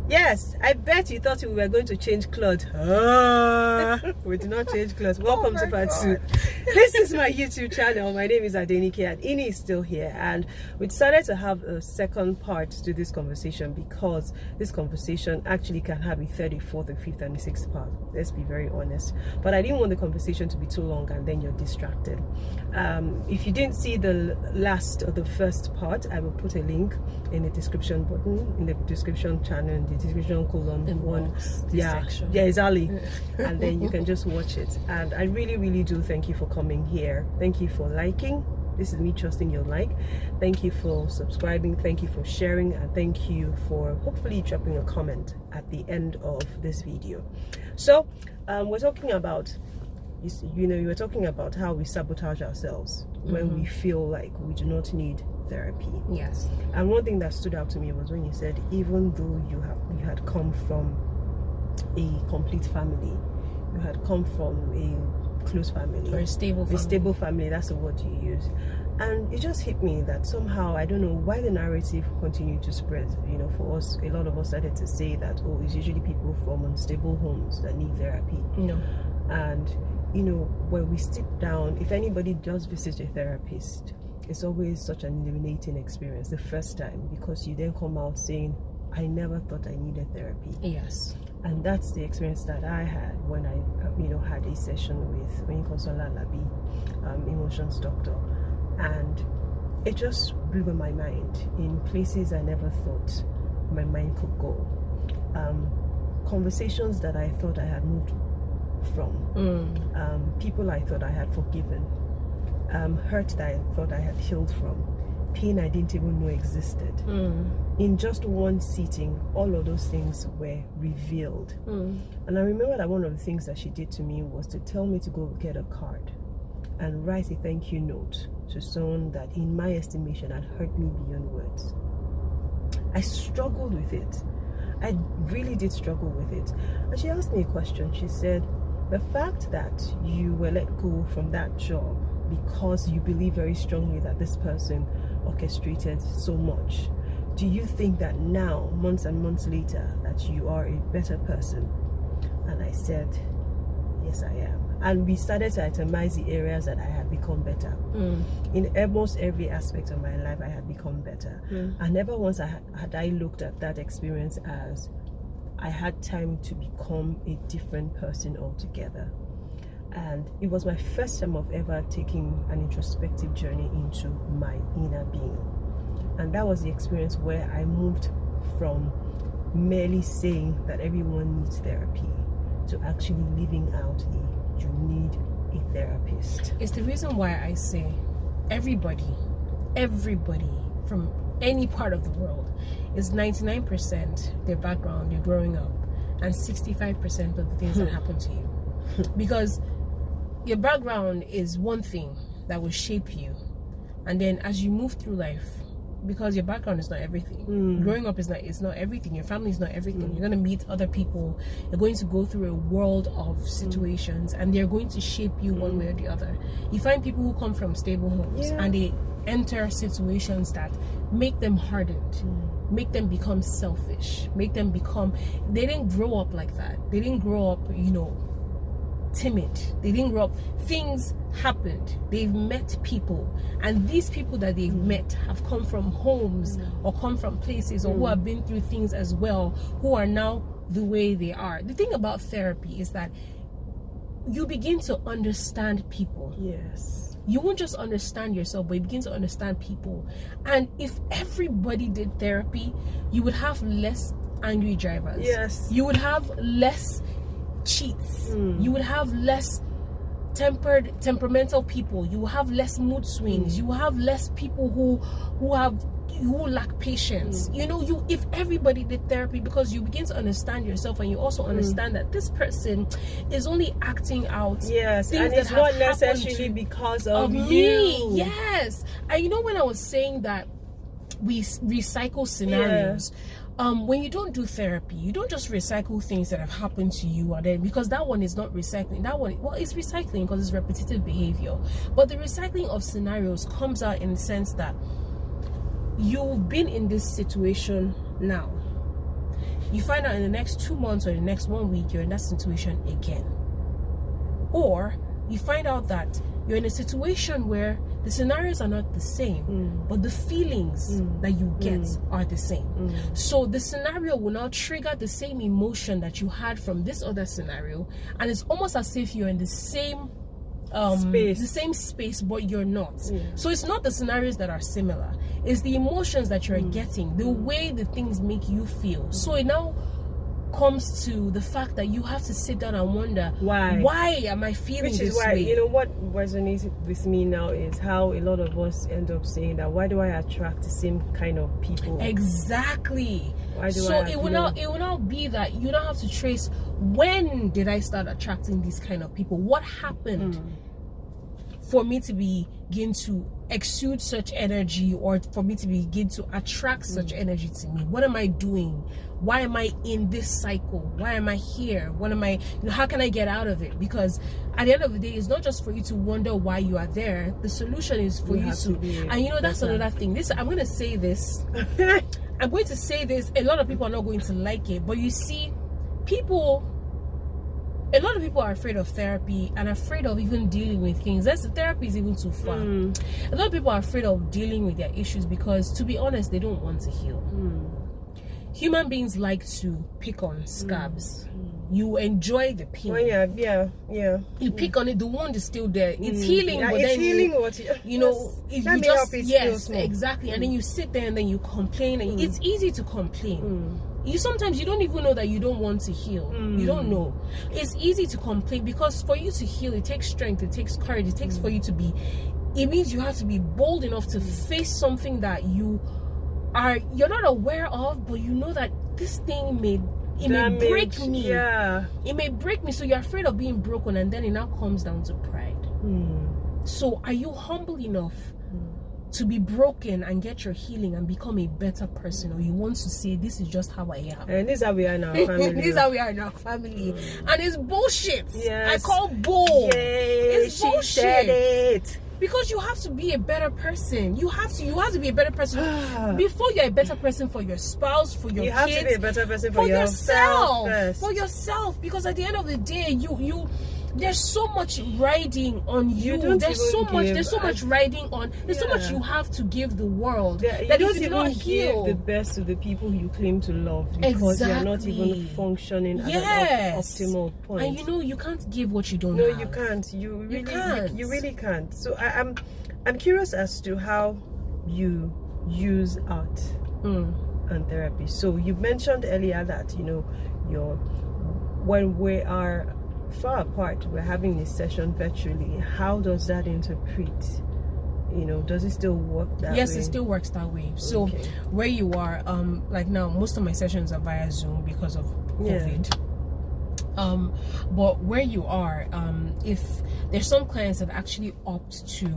Yes, I bet you thought we were going to change clothes. We did not change clothes. Welcome to part 2. This is my YouTube channel. My name is Adenike and Ini is still here. And we decided to have a second part to this conversation because this conversation actually can have a third, a fourth, a fifth, and a sixth part. Let's be very honest. But I didn't want the conversation to be too long and then you're distracted. If you didn't see the last or the first part, I will put a link in the description button, in the description channel, in the description column one. Yeah, exactly. And then you can just watch it. And I really do thank you for coming here. Thank you for liking. This is me trusting your like. Thank you for subscribing. Thank you for sharing, and thank you for hopefully dropping a comment at the end of this video. So we're talking about, you were talking about how we sabotage ourselves when we feel like we do not need therapy. Yes. And one thing that stood out to me was when you said, even though you had come from a complete family, you had come from a close family, or a stable family, that's the word you use. And it just hit me that somehow, I don't know why the narrative continued to spread. For us, a lot of us started to say that, oh, it's usually people from unstable homes that need therapy. And when we sit down, if anybody does visit a therapist, it's always such an illuminating experience the first time, because you then come out saying, I never thought I needed therapy. Yes. And that's the experience that I had when I had a session with Onyikonsola Labi, emotions doctor, and it just blew my mind in places I never thought my mind could go. Conversations that I thought I had moved from, people I thought I had forgiven, hurt that I thought I had healed from, pain I didn't even know existed. In just one sitting, all of those things were revealed. And I remember that one of the things that she did to me was to tell me to go get a card and write a thank you note to someone that, in my estimation, had hurt me beyond words. I struggled with it. I really did struggle with it. And she asked me a question. She said, the fact that you were let go from that job because you believe very strongly that this person orchestrated so much, do you think that now, months and months later, that you are a better person? And I said, yes, I am. And we started to itemize the areas that I had become better. In almost every aspect of my life, I had become better. And never once had I looked at that experience as I had time to become a different person altogether. And it was my first time of ever taking an introspective journey into my inner being. And that was the experience where I moved from merely saying that everyone needs therapy to actually living out you need a therapist. It's the reason why I say everybody from any part of the world is 99% their background, their growing up, and 65% of the things that happen to you. Because your background is one thing that will shape you, and then as you move through life, because your background is not everything, growing up is not everything, your family is not everything, you're going to meet other people, you're going to go through a world of situations, and they're going to shape you one way or the other. You find people who come from stable homes and they enter situations that make them hardened, make them become selfish, they didn't grow up like that. They didn't grow up timid. They didn't grow up. Things happened. They've met people, and these people that they've met have come from homes or come from places or who have been through things as well, who are now the way they are. The thing about therapy is that you begin to understand people. Yes. You won't just understand yourself, but you begin to understand people. And if everybody did therapy, you would have less angry drivers. Yes. You would have less cheats. You would have less temperamental people. You will have less mood swings. You will have less people who lack patience. If everybody did therapy, because you begin to understand yourself, and you also understand that this person is only acting out. Yes, and it's not necessarily because of you. Yes. And when I was saying that we recycle scenarios, when you don't do therapy, you don't just recycle things that have happened to you, and then, because that one is not recycling. That one, it's recycling because it's repetitive behavior. But the recycling of scenarios comes out in the sense that you've been in this situation now. you find out in the next 2 months or the next 1 week you're in that situation again. Or you find out that you're in a situation where the scenarios are not the same, but the feelings that you get are the same. So the scenario will now trigger the same emotion that you had from this other scenario, and it's almost as if you're in the same space, but you're not. So it's not the scenarios that are similar, it's the emotions that you're getting, the way the things make you feel. So it now comes to the fact that you have to sit down and wonder, why am I feeling this way? You know what resonates with me now is how a lot of us end up saying that, why do I attract the same kind of people? Exactly. It will now be that you don't have to trace, when did I start attracting these kind of people? What happened for me to begin to exude such energy, or for me to begin to attract such energy to me? What am I doing? Why am I in this cycle? Why am I here? What am I, how can I get out of it? Because at the end of the day, it's not just for you to wonder why you are there. The solution is for you to and that's another thing. I'm going to say this. I'm going to say this. A lot of people are not going to like it, but you see, a lot of people are afraid of therapy and afraid of even dealing with things. The therapy is even too far. A lot of people are afraid of dealing with their issues because, to be honest, they don't want to heal. Human beings like to pick on scabs. You enjoy the pain. You pick on it. The wound is still there. It's healing, but it's then healing. Exactly. And then you sit there and then you complain. And it's easy to complain. Sometimes you don't even know that you don't want to heal. You don't know. It's easy to complain because for you to heal, it takes strength, it takes courage, it takes for you to be. It means you have to be bold enough to face something that you're not aware of, but you know that this thing may break me. It may break me, so you're afraid of being broken, and then it now comes down to pride. So are you humble enough to be broken and get your healing and become a better person, or you want to say, this is just how I am, and this is how we are in our family? This is how we are in our family. And it's bullshit. I call bull. It's bullshit. She said it. Because you have to be a better person. You have to be a better person. Before you're a better person for your spouse, for your kids. You have to be a better person for yourself first. For yourself. Because at the end of the day, there's so much riding on you. There's so much riding on. There's so much you have to give the world. That you do not heal the best to the people you claim to love, because you're not even functioning at an optimal point. And you can't give what you don't have. No, you can't. You really can't. So I'm curious as to how you use art and therapy. So you mentioned earlier that when we are far apart, we're having this session virtually. How does that interpret? Does it still work that way? Yes, it still works that way. So where you are, like now, most of my sessions are via Zoom because of COVID. But where you are, if there's some clients that actually opt to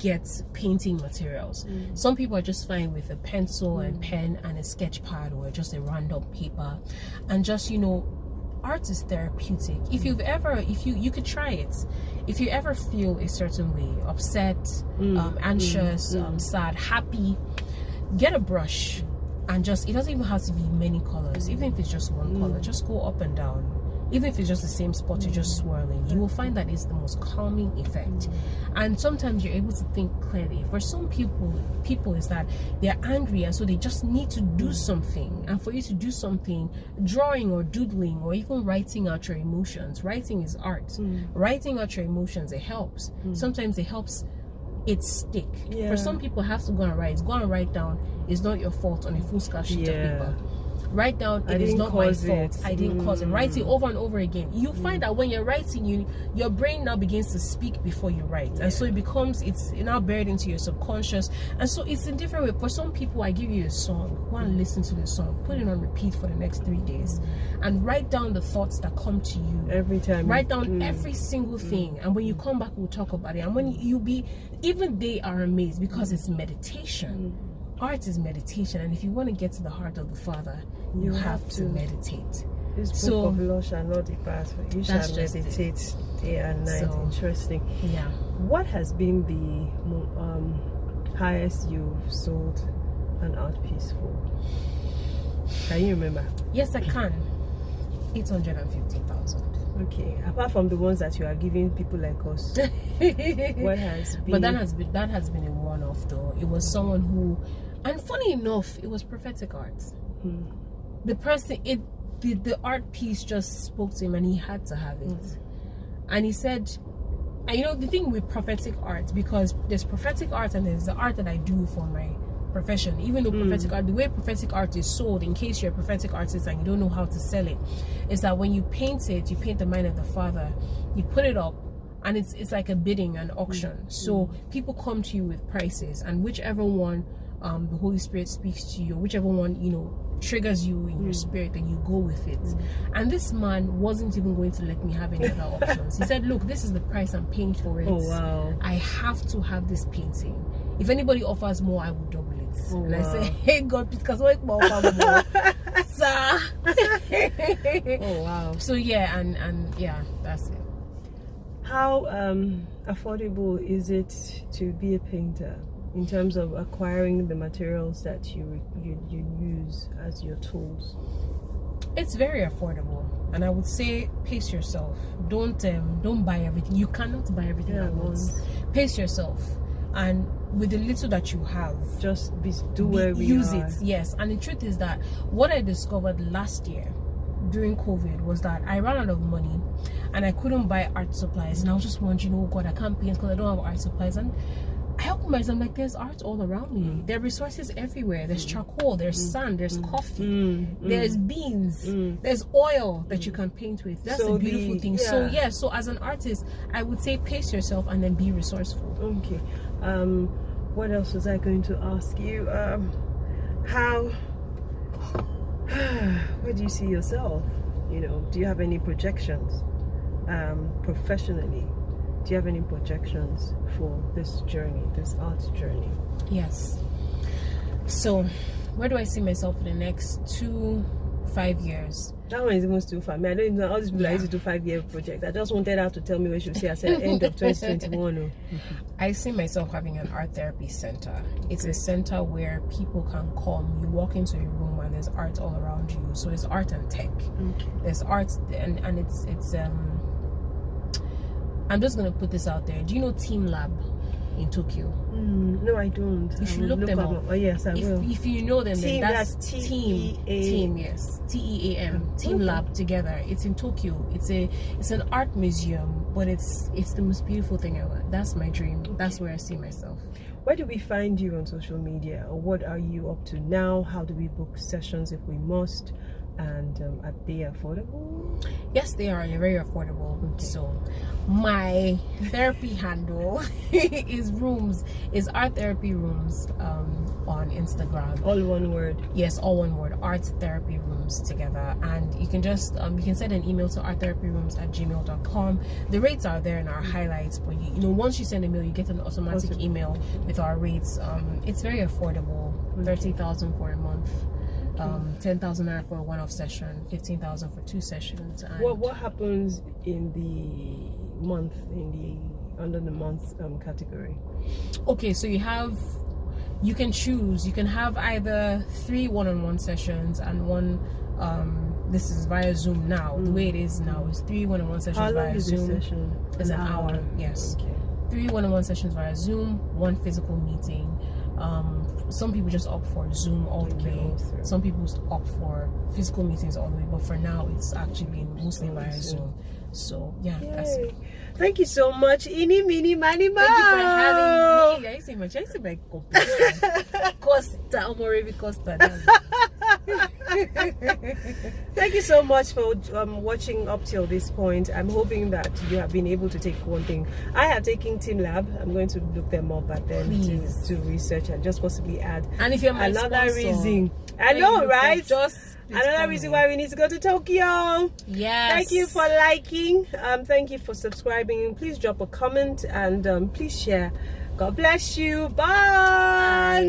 get painting materials. Some people are just fine with a pencil and pen and a sketch pad, or just a random paper, and just art is therapeutic. If you could try it. If you ever feel a certain way, upset, anxious, sad, happy, get a brush and it doesn't even have to be many colors. Even if it's just one color, just go up and down. Even if it's just the same spot, you're just swirling, you will find that it's the most calming effect. And sometimes you're able to think clearly. For some people is that they're angry, and so they just need to do something. And for you to do something, drawing or doodling or even writing out your emotions. Writing is art. Writing out your emotions, it helps. Sometimes it helps it stick. For some people, have to go and write down, it's not your fault, on a full-scale sheet of paper. Write down, it is not my fault. I didn't cause it. Write it over and over again. You find that when you're writing, your brain now begins to speak before you write. And so it's now buried into your subconscious. And so it's in different way. For some people, I give you a song. Go and listen to the song. Put it on repeat for the next 3 days. And write down the thoughts that come to you. Every time. Write down every single thing. And when you come back, we'll talk about it. And when even they are amazed, because it's meditation. Art is meditation, and if you want to get to the heart of the Father, you have to meditate. This book of law shall not depart. You shall meditate day and night. So, interesting. Yeah. What has been the highest you've sold an art piece for? Can you remember? Yes, I can. 850,000. Okay. Apart from the ones that you are giving people like us, what has been? But that has been a one-off though. It was someone who, and funny enough, it was Prophetic Art. The person, the art piece just spoke to him, and he had to have it. And he said, and you know the thing with prophetic art, because there's prophetic art and there's the art that I do for my profession. Even though prophetic art, the way prophetic art is sold, in case you're a prophetic artist and you don't know how to sell it, is that when you paint it, you paint the mind of the Father, you put it up, and it's like a bidding, an auction. So people come to you with prices, and whichever one the Holy Spirit speaks to you, whichever one, you know, triggers you in your spirit, then you go with it. And this man wasn't even going to let me have any other options. He said, look, this is the price I'm paying for it. Oh, wow. I have to have this painting. If anybody offers more, I will double it. Oh, and wow. I say, hey God, because what more sir. Oh, wow. So yeah, and yeah, that's it. How affordable is it to be a painter in terms of acquiring the materials that you use as your tools? It's very affordable, and I would say pace yourself. Don't buy everything. You cannot buy everything at once. Pace yourself, and with the little that you have, just do where we use are. it. Yes, and the truth is that what I discovered last year during COVID was that I ran out of money and I couldn't buy art supplies, and I was just wondering, oh God, I can't paint because I don't have art supplies. And I opened myself, I'm like, there's art all around me. There are resources everywhere. There's charcoal, there's sand, there's coffee, there's beans, there's oil that you can paint with. That's So a beautiful thing. yeah. So yeah, so as an artist, I would say pace yourself and then be resourceful. Okay. What else was I going to ask you? Where do you see yourself? You know, do you have any projections professionally? Do you have any projections for this journey, this art journey? Yes. So, where do I see myself in the next 2-5 years? That one is almost too far. I don't even know all these people I used to do 5-year projects. I just wanted her to tell me where she would see herself at the end of 2021. I see myself having an art therapy center. It's a center where people can come. You walk into a room and there's art all around you. So it's art and tech. Okay. There's art and it's I'm just gonna put this out there. Do you know Team Lab in Tokyo? No, I don't. You should look them up. Oh yes, I will. If you know them, then that's Team. Yes, TEAM. Team Lab together. It's in Tokyo. It's an art museum, but it's the most beautiful thing ever. That's my dream. Okay. That's where I see myself. Where do we find you on social media, or what are you up to now? How do we book sessions if we must? And are they affordable? Yes, they are. They're very affordable. Okay. So my therapy handle is Art Therapy Rooms on Instagram. All one word? Yes, all one word. Art Therapy Rooms together. And you can just you can send an email to arttherapyrooms@gmail.com. The rates are there in our highlights, but you know, once you send a mail, you get an automatic email with our rates. It's very affordable. 30,000 for a month. 10,000 naira for a one-off session, 15,000 for 2 sessions. And what happens in the month, under the month category? Okay, so you can choose. You can have either 3 one-on-one sessions and one. This is via Zoom now. The way it is now is 3 one-on-one sessions How long via is Zoom. this session? It's an hour. Yes. Okay. 3 one-on-one sessions via Zoom, 1 physical meeting. Some people just opt for Zoom all the way. Some people opt for physical meetings all the way. But for now, it's actually been mostly via Zoom. So yeah, that's it. Thank you so much, Ini Mini Mani Mo. Thank you for having me. I say my Costa, Amorevi Costa. Thank you so much for watching up till this point. I'm hoping that you have been able to take one thing. I have taken Team Lab. I'm going to look them up and then to research and just possibly add. And if you're my another sponsor, reason, I know, right? Just another reason why we need to go to Tokyo. Yes. Thank you for liking. Thank you for subscribing. Please drop a comment and please share. God bless you. Bye.